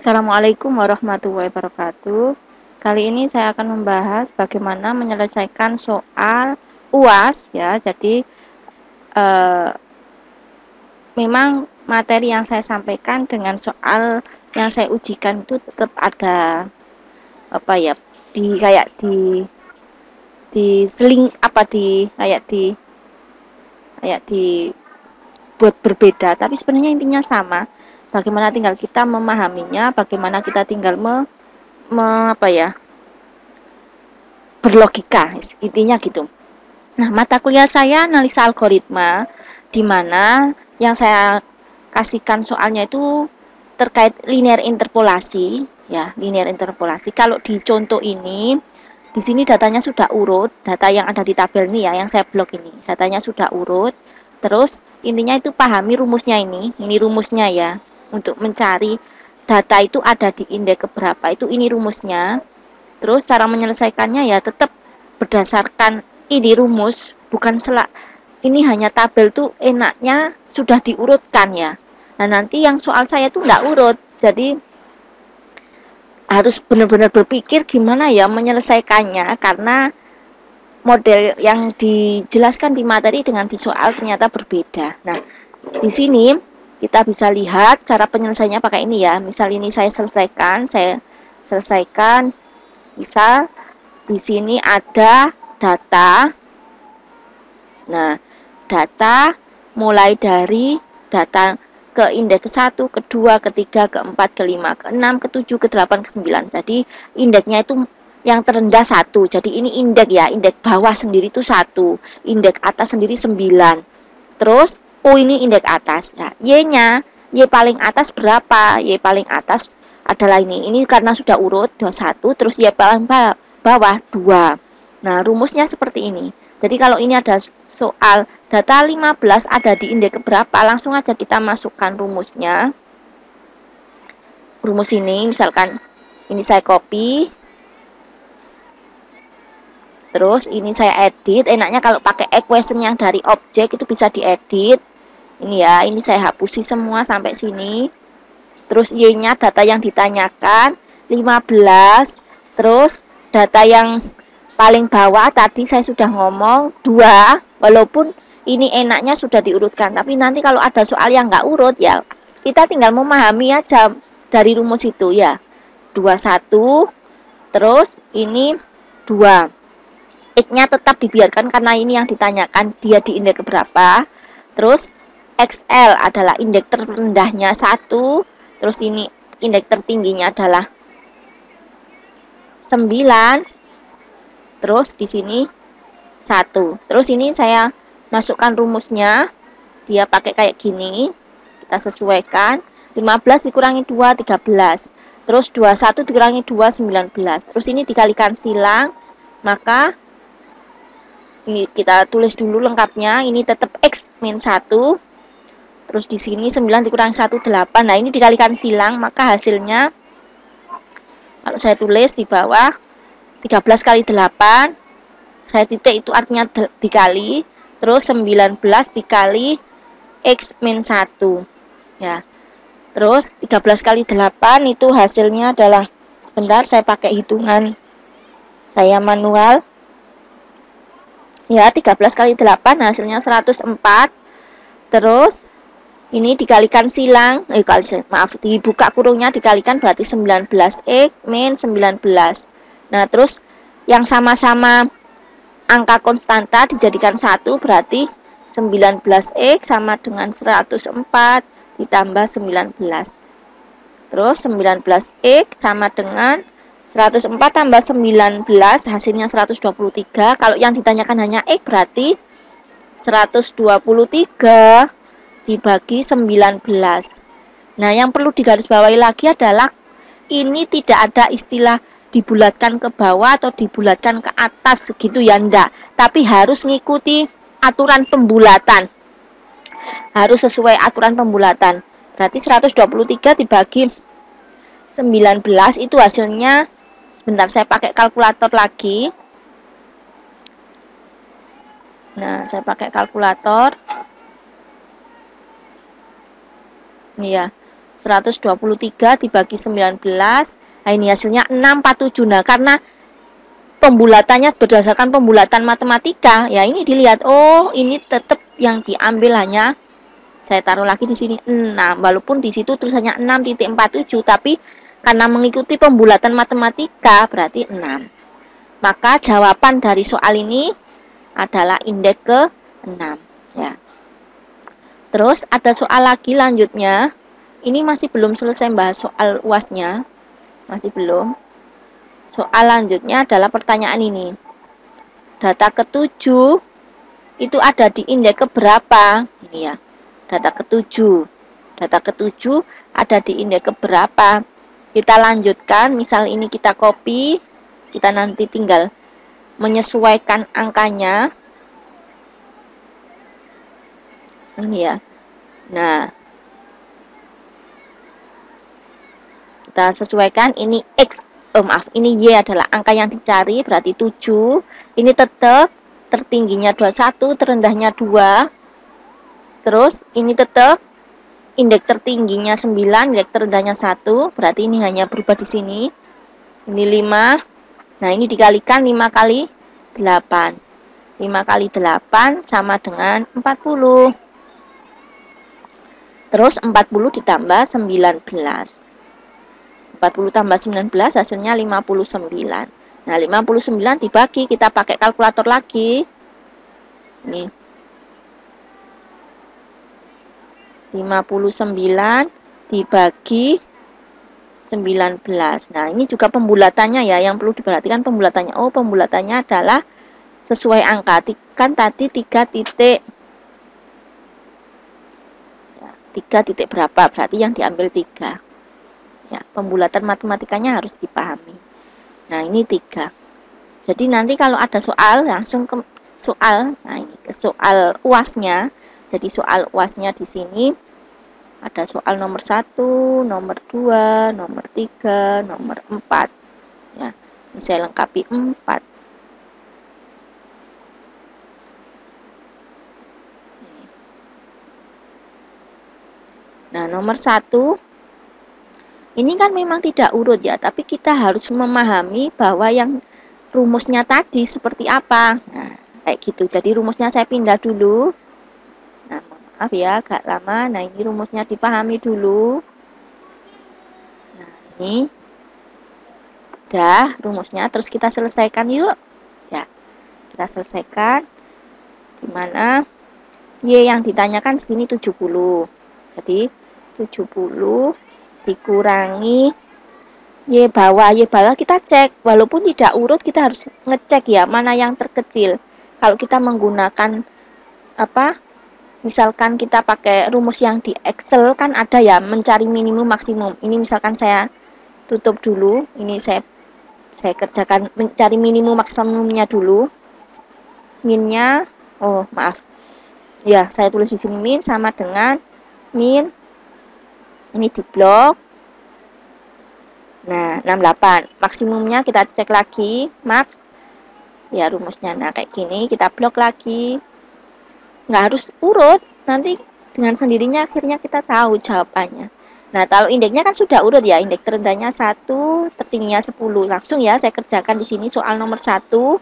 Assalamualaikum warahmatullahi wabarakatuh. Kali ini saya akan membahas bagaimana menyelesaikan soal UAS ya. Jadi memang materi yang saya sampaikan dengan soal yang saya ujikan itu tetap ada apa ya, di kayak di seling apa di kayak di buat berbeda, tapi sebenarnya intinya sama. Bagaimana tinggal kita memahaminya, bagaimana kita tinggal berlogika, intinya gitu. Nah, mata kuliah saya analisa algoritma, di mana yang saya kasihkan soalnya itu terkait linear interpolasi, ya, linear interpolasi. Kalau di contoh ini, di sini datanya sudah urut, data yang ada di tabel ini ya, yang saya blok ini, datanya sudah urut. Terus intinya itu pahami rumusnya ini rumusnya ya, untuk mencari data itu ada di indeks keberapa, ini rumusnya. Terus cara menyelesaikannya ya tetap berdasarkan ini rumus, bukan ini hanya tabel tuh enaknya sudah diurutkan ya. Nah, nanti yang soal saya tuh enggak urut. Jadi harus benar-benar berpikir gimana ya menyelesaikannya, karena model yang dijelaskan di materi dengan di soal ternyata berbeda. Nah, di sini kita bisa lihat cara penyelesaiannya pakai ini ya. Misal ini saya selesaikan. Misal di sini ada data. Nah, data mulai dari data ke indeks ke-1, ke-2, ke-3, ke-4, ke-5, ke-6, ke-7, ke-8, ke-9. Jadi indeksnya itu yang terendah 1. Jadi ini indeks ya, indeks bawah sendiri itu 1, indeks atas sendiri 9. Terus ini indeks atas. Nah, Y-nya, Y paling atas berapa? Y paling atas adalah ini. Ini karena sudah urut 21, terus Y paling bawah 2. Nah, rumusnya seperti ini. Jadi kalau ini ada soal data 15 ada di indeks berapa, langsung aja kita masukkan rumusnya. Rumus ini misalkan ini saya copy, terus ini saya edit. Enaknya kalau pakai equation yang dari objek itu bisa diedit. Ini ya, ini saya hapusi semua sampai sini. Terus Y-nya data yang ditanyakan 15. Terus data yang paling bawah tadi saya sudah ngomong 2, walaupun ini enaknya sudah diurutkan, tapi nanti kalau ada soal yang nggak urut ya kita tinggal memahami aja dari rumus itu ya. 21, terus ini 2. X-nya tetap dibiarkan karena ini yang ditanyakan dia di indeks berapa. Terus XL adalah indeks terendahnya 1, terus ini indeks tertingginya adalah 9. Terus di sini 1. Terus ini saya masukkan rumusnya. Dia pakai kayak gini. Kita sesuaikan. 15 dikurangi 2, 13. Terus 21 dikurangi 2, 19. Terus ini dikalikan silang. Maka ini kita tulis dulu lengkapnya. Ini tetap X min 1. Terus di sini 9 dikurangi 1, 8. Nah, ini dikalikan silang. Maka hasilnya, kalau saya tulis di bawah, 13 kali 8, saya titik itu artinya dikali, terus 19 dikali X min 1 ya. Terus 13 kali 8 itu hasilnya adalah, sebentar saya pakai hitungan saya manual ya, 13 kali 8 hasilnya 104. Terus ini dikalikan silang, dibuka kurungnya, dikalikan berarti 19X min 19. Nah, terus yang sama-sama angka konstanta dijadikan 1, berarti 19X sama dengan 104 ditambah 19. Terus 19X sama dengan 104 tambah 19 hasilnya 123. Kalau yang ditanyakan hanya X berarti 123 dibagi 19. Nah, yang perlu digarisbawahi lagi adalah ini tidak ada istilah dibulatkan ke bawah atau dibulatkan ke atas gitu ya, enggak. Tapi harus ngikuti aturan pembulatan. Harus sesuai aturan pembulatan. Berarti 123 dibagi 19 itu hasilnya, sebentar saya pakai kalkulator lagi. Nah, saya pakai kalkulator. Ini ya. 123 dibagi 19. Nah, ini hasilnya 647. Nah, karena pembulatannya berdasarkan pembulatan matematika, ya ini dilihat, oh ini tetap yang diambil hanya, saya taruh lagi di sini 6, walaupun di situ tulisannya 6.47, tapi karena mengikuti pembulatan matematika berarti 6. Maka jawaban dari soal ini adalah indeks ke 6 ya. Terus ada soal lagi lanjutnya. Ini masih belum selesai bahas soal UASnya, masih belum. Soal lanjutnya adalah pertanyaan ini. Data ke-7 itu ada di indeks keberapa? Ini ya. Data ke-7. Data ke-7 ada di indeks keberapa? Kita lanjutkan, misal ini kita copy, kita nanti tinggal menyesuaikan angkanya. Ini ya. Nah, kita sesuaikan, ini X, ini Y adalah angka yang dicari, berarti 7. Ini tetap tertingginya 21, terendahnya 2. Terus ini tetap indeks tertingginya 9, indeks terendahnya 1, berarti ini hanya berubah di sini. Ini 5. Nah, ini dikalikan 5 kali 8. 5 kali 8 sama dengan 40. Terus 40 ditambah 19. 40 tambah 19 hasilnya 59. Nah, 59 dibagi, kita pakai kalkulator lagi. Nih. 59 dibagi 19. Nah, ini juga pembulatannya ya, yang perlu diperhatikan pembulatannya. Oh, pembulatannya adalah sesuai angka. Kan tadi 3 titik. Ya, 3 titik berapa? Berarti yang diambil 3. Ya, pembulatan matematikanya harus dipahami. Nah, ini 3. Jadi nanti kalau ada soal, langsung ke soal. Nah, ini ke soal UASnya. Jadi soal UASnya di sini ada soal nomor 1, nomor 2, nomor 3, nomor 4. Ya, ini saya lengkapi 4. Nah, nomor 1 ini kan memang tidak urut ya, tapi kita harus memahami bahwa yang rumusnya tadi seperti apa. Nah, kayak gitu. Jadi rumusnya saya pindah dulu. Nah, maaf ya, agak lama. Nah, ini rumusnya dipahami dulu. Nah, ini udah rumusnya. Terus kita selesaikan yuk. Ya, kita selesaikan. Dimana Y yang ditanyakan di sini 70. Jadi 70 dikurangi Y bawah kita cek, walaupun tidak urut kita harus ngecek ya mana yang terkecil. Kalau kita menggunakan misalkan kita pakai rumus yang di Excel kan ada ya, mencari minimum maksimum. Ini misalkan saya tutup dulu, ini saya kerjakan mencari minimum maksimumnya dulu. Minnya, oh maaf ya, saya tulis di sini min sama dengan min, ini di blok. Nah, 68. Maksimumnya kita cek lagi, max. Ya, rumusnya. Nah, kayak gini, kita blok lagi. Nggak harus urut, nanti dengan sendirinya akhirnya kita tahu jawabannya. Nah, kalau indeksnya kan sudah urut ya, indeks terendahnya 1, tertingginya 10. Langsung ya, saya kerjakan di sini soal nomor 1,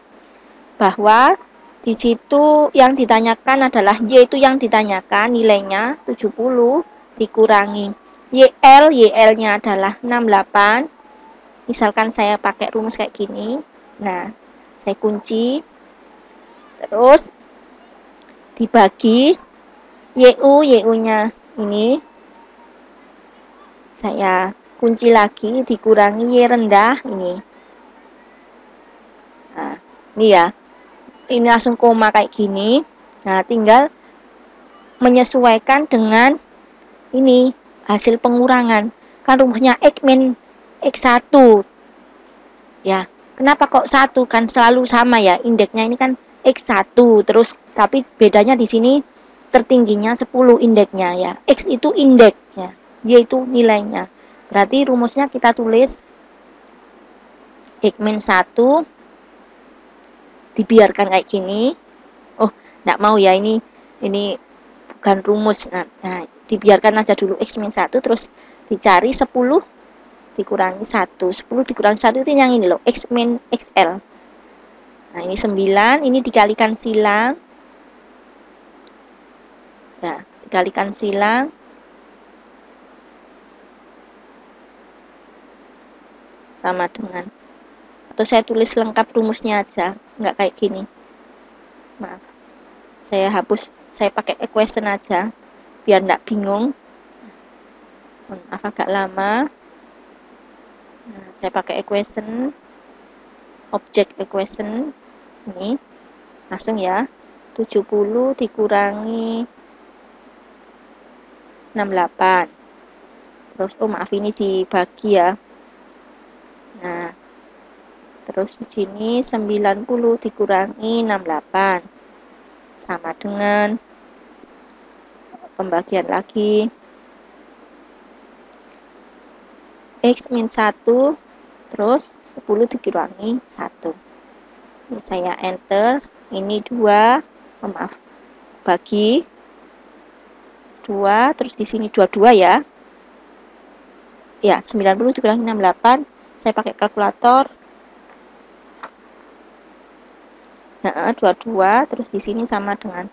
bahwa di situ yang ditanyakan adalah Y, itu yang ditanyakan nilainya 70 dikurangi YL-nya adalah 68. Misalkan saya pakai rumus kayak gini. Nah, saya kunci. Terus dibagi YU-nya ini. Saya kunci lagi, dikurangi Y rendah ini. Nah, ini ya. Ini langsung koma kayak gini. Nah, tinggal menyesuaikan dengan ini hasil pengurangan. Kan rumusnya X min X1 ya, kenapa kok 1? Kan selalu sama ya, indeksnya ini kan X1, terus tapi bedanya di sini tertingginya 10 indeksnya ya. X itu indeks ya, Y itu nilainya. Berarti rumusnya kita tulis X min 1 dibiarkan kayak gini. Oh, enggak mau ya, ini bukan rumus. Nah, dibiarkan aja dulu X min 1, terus dicari 10 dikurangi 1. 10 dikurangi 1 itu yang ini loh, X min XL. Nah, ini 9, ini dikalikan silang. Ya, dikalikan silang. Sama dengan, atau saya tulis lengkap rumusnya aja, nggak kayak gini. Maaf, saya hapus, saya pakai equation aja biar nggak bingung. Maaf agak lama. Nah, saya pakai equation, object equation ini langsung ya. 70 dikurangi 68. Terus maaf, ini dibagi ya. Nah, terus di sini 90 dikurangi 68 sama dengan pembagian lagi X min 1 terus 10 dikurangi 1. Ini saya enter, ini 2, maaf, bagi 2, terus di sini 22 ya. Ya, 90 dikurangi 68, saya pakai kalkulator. Nah, 22, terus di sini sama dengan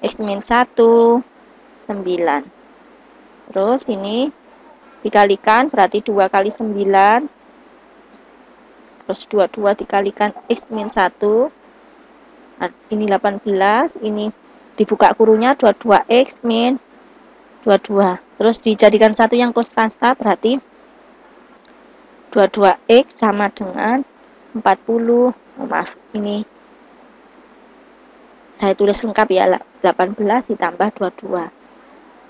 X min 1, 9. Terus ini dikalikan, berarti 2 kali 9. Terus 22 dikalikan X min 1. Ini 18, ini dibuka kurungnya 22X min 22. Terus dijadikan satu yang konstanta, berarti 22X sama dengan 40. Maaf, ini saya tulis lengkap ya, 18 ditambah 22.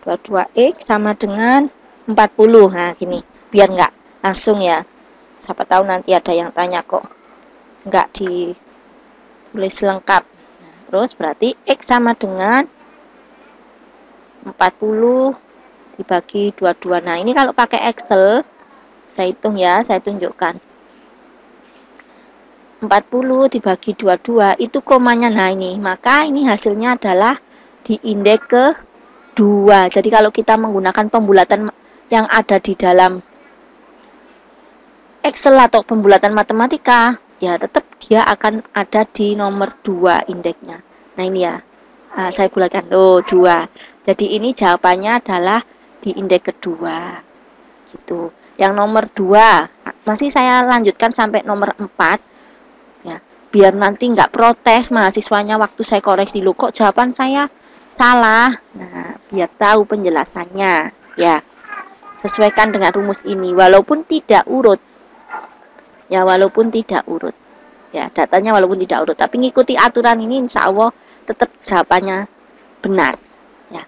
22X sama dengan 40. Nah, gini, biar nggak langsung ya. Siapa tahu nanti ada yang tanya kok nggak ditulis lengkap. Nah, terus berarti X sama dengan 40 dibagi 22. Nah, ini kalau pakai Excel, saya hitung ya, saya tunjukkan. 40 dibagi 22 itu komanya, nah ini, maka ini hasilnya adalah di indeks ke 2. Jadi kalau kita menggunakan pembulatan yang ada di dalam Excel atau pembulatan matematika, ya tetap dia akan ada di nomor 2 indeksnya. Nah ini ya, saya bulatkan, 2. Jadi ini jawabannya adalah di indeks kedua gitu. Yang nomor 2 masih saya lanjutkan sampai nomor 4 ya, biar nanti nggak protes mahasiswanya waktu saya koreksi, loh kok jawaban saya salah. Nah, biar tahu penjelasannya ya, sesuaikan dengan rumus ini walaupun tidak urut ya, walaupun tidak urut ya, datanya walaupun tidak urut, tapi ngikuti aturan ini insya Allah tetap jawabannya benar ya.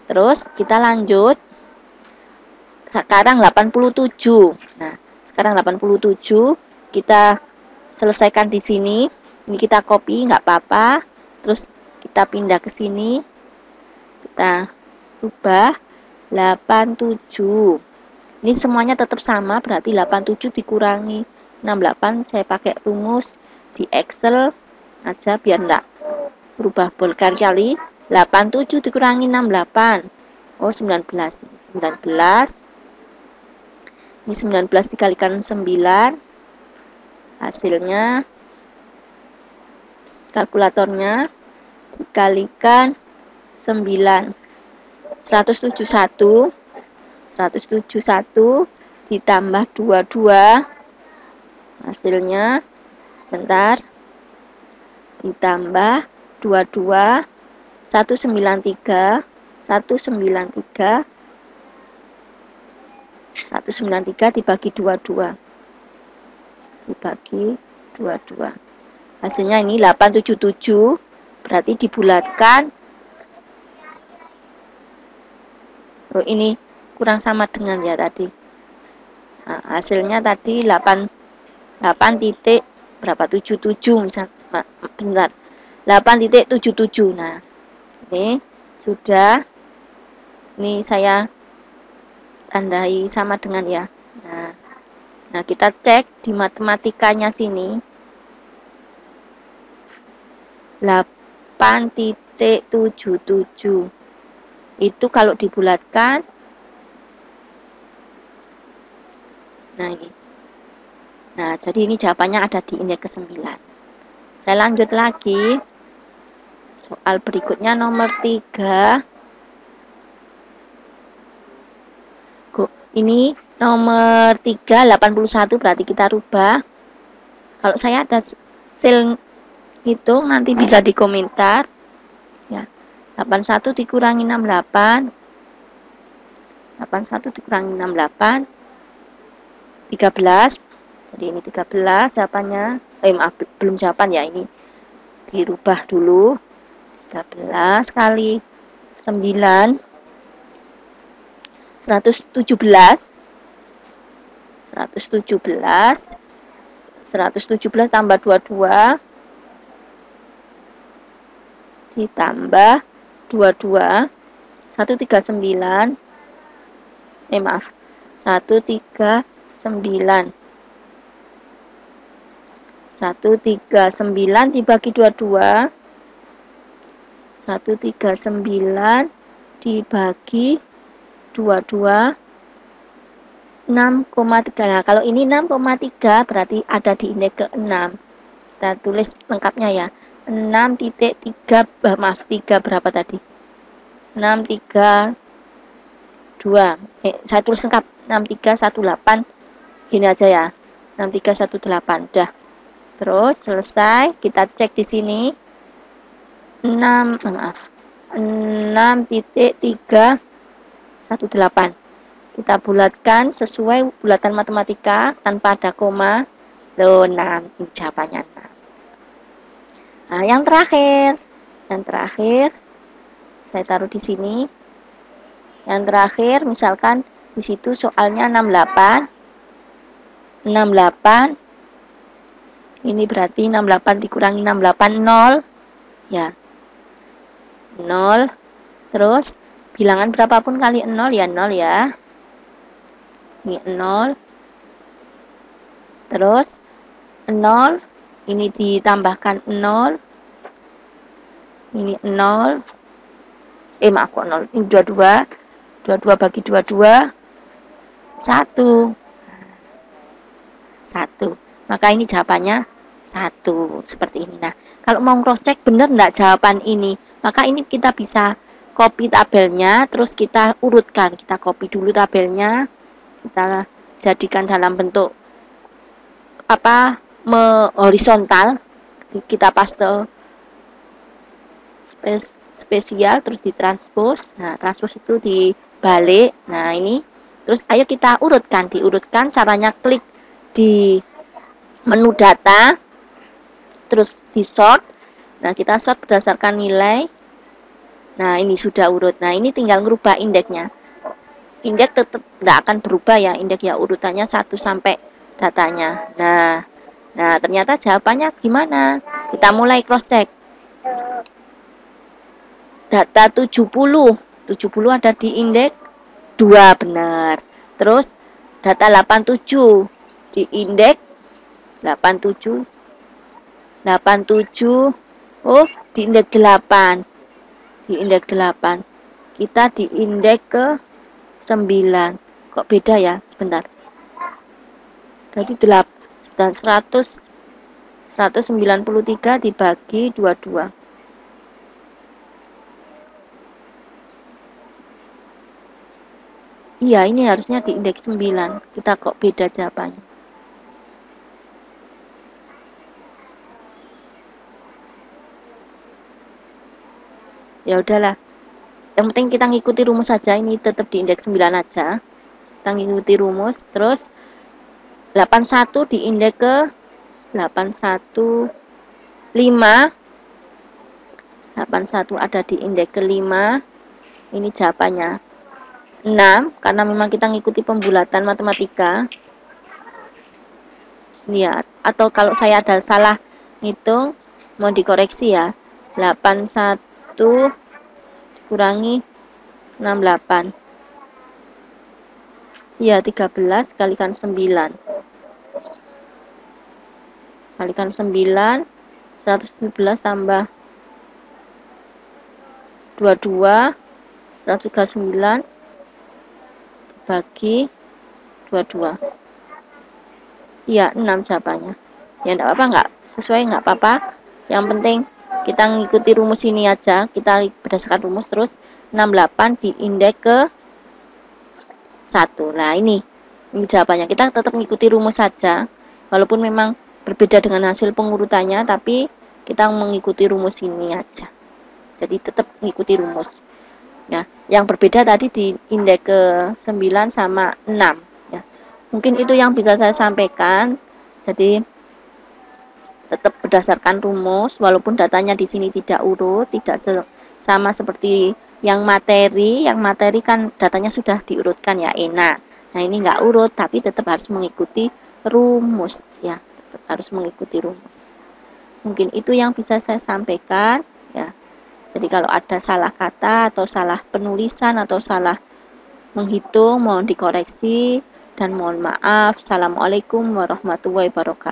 Terus kita lanjut sekarang 87. Nah, sekarang 87 kita selesaikan di sini. Ini kita copy, nggak apa-apa. Terus kita pindah ke sini. Kita ubah 87. Ini semuanya tetap sama, berarti 87 dikurangi 68. Saya pakai rumus di Excel aja biar enggak berubah berkali-kali. 87 dikurangi 68. Oh, 19. 19. Ini 19 dikalikan 9. Hasilnya kalkulatornya dikalikan 9, 171 ditambah 22, hasilnya sebentar, ditambah 22 193 dibagi 22 dibagi 22. Hasilnya ini 877, berarti dibulatkan. Oh, ini kurang sama dengan ya tadi. Nah, hasilnya tadi 8 titik berapa, 77 misal, bentar, 8,77. Nah, ini sudah, ini saya tandai sama dengan ya. Nah, kita cek di matematikanya sini. 8,77. Itu kalau dibulatkan, nah ini. Nah, jadi ini jawabannya ada di indeks ke-9. Saya lanjut lagi. Soal berikutnya nomor 3. Ini nomor 3, 81, berarti kita rubah. Kalau saya ada sel hitung, nanti bisa di komentar. Ya, 81 dikurangi 68. 81 dikurangi 68. 13. Jadi ini 13 jawabannya. Maaf, belum jawaban ya, ini dirubah dulu. 13 kali 9, 117. 117 tambah 22 ditambah 22, 139. Maaf, 139. 139 dibagi 22, 139 dibagi 22, 6,3. Nah, kalau ini 6,3 berarti ada di indeks ke-6. Kita tulis lengkapnya ya. 6.3, maaf, 3 berapa tadi? 632. Saya tulis lengkap 6318. Gini aja ya. 6318. Udah. Terus selesai, kita cek di sini. 6.318. Kita bulatkan sesuai bulatan matematika tanpa ada koma. Loh, 6. Ini jawabannya 6. Nah, yang terakhir saya taruh di sini. Yang terakhir, misalkan di situ soalnya 68. 68. Ini berarti 68 dikurangi 68, 0. Ya. 0. Terus bilangan berapapun kali 0 ya 0 ya. Ini 0. Terus 0. Ini ditambahkan 0. Ini 0. Maaf kok 0. Ini 22. 22 bagi 22. 1. 1. Maka ini jawabannya 1. Seperti ini. Nah, kalau mau cross check benar enggak jawaban ini, maka ini kita bisa copy tabelnya, terus kita urutkan. Kita copy dulu tabelnya. Kita jadikan dalam bentuk horizontal, kita paste spesial, terus ditranspos. Nah, transpos itu dibalik. Nah, ini terus ayo kita diurutkan. Caranya klik di menu data, terus di sort. Nah, kita sort berdasarkan nilai. Nah, ini sudah urut. Nah, ini tinggal merubah indeksnya. Indeks tetap nggak akan berubah ya, indeks ya urutannya 1 sampai datanya. Nah, ternyata jawabannya gimana? Kita mulai cross check. Data 70 ada di indeks 2, benar. Terus data 87 di indeks 87. Oh, di indeks 8. Di indeks 8. Kita di indeks ke 9. Kok beda ya? Sebentar. Berarti 193 dibagi 22. Iya, ini harusnya di indeks 9. Kita kok beda jawabannya. Ya udahlah. Yang penting kita ngikuti rumus saja, ini tetap di indeks 9 aja. Kita ngikuti rumus, terus 81 di indeks ke 81 ada di indeks ke-5. Ini jawabannya 6, karena memang kita ngikuti pembulatan matematika. Ini ya, atau kalau saya ada salah ngitung, mau dikoreksi ya. 81 dikurangi 68. Iya, 13 kalikan 9. Kalikan 9, 117 tambah 22, 139 bagi 22. Iya, 6 jawabannya. Ya enggak apa-apa, enggak sesuai enggak apa-apa. Yang penting kita ngikuti rumus ini aja. Kita berdasarkan rumus terus 68 diindeks ke 1. Nah, ini jawabannya. Kita tetap ngikuti rumus saja. Walaupun memang berbeda dengan hasil pengurutannya, tapi kita mengikuti rumus ini aja. Jadi tetap ngikuti rumus. Ya, yang berbeda tadi di indeks ke 9 sama 6 ya. Mungkin itu yang bisa saya sampaikan. Jadi tetap berdasarkan rumus walaupun datanya di sini tidak urut, tidak sama seperti yang materi. Yang materi kan datanya sudah diurutkan ya, enak. Nah, ini enggak urut tapi tetap harus mengikuti rumus ya. Tetap harus mengikuti rumus. Mungkin itu yang bisa saya sampaikan ya. Jadi kalau ada salah kata atau salah penulisan atau salah menghitung mohon dikoreksi dan mohon maaf. Assalamualaikum warahmatullahi wabarakatuh.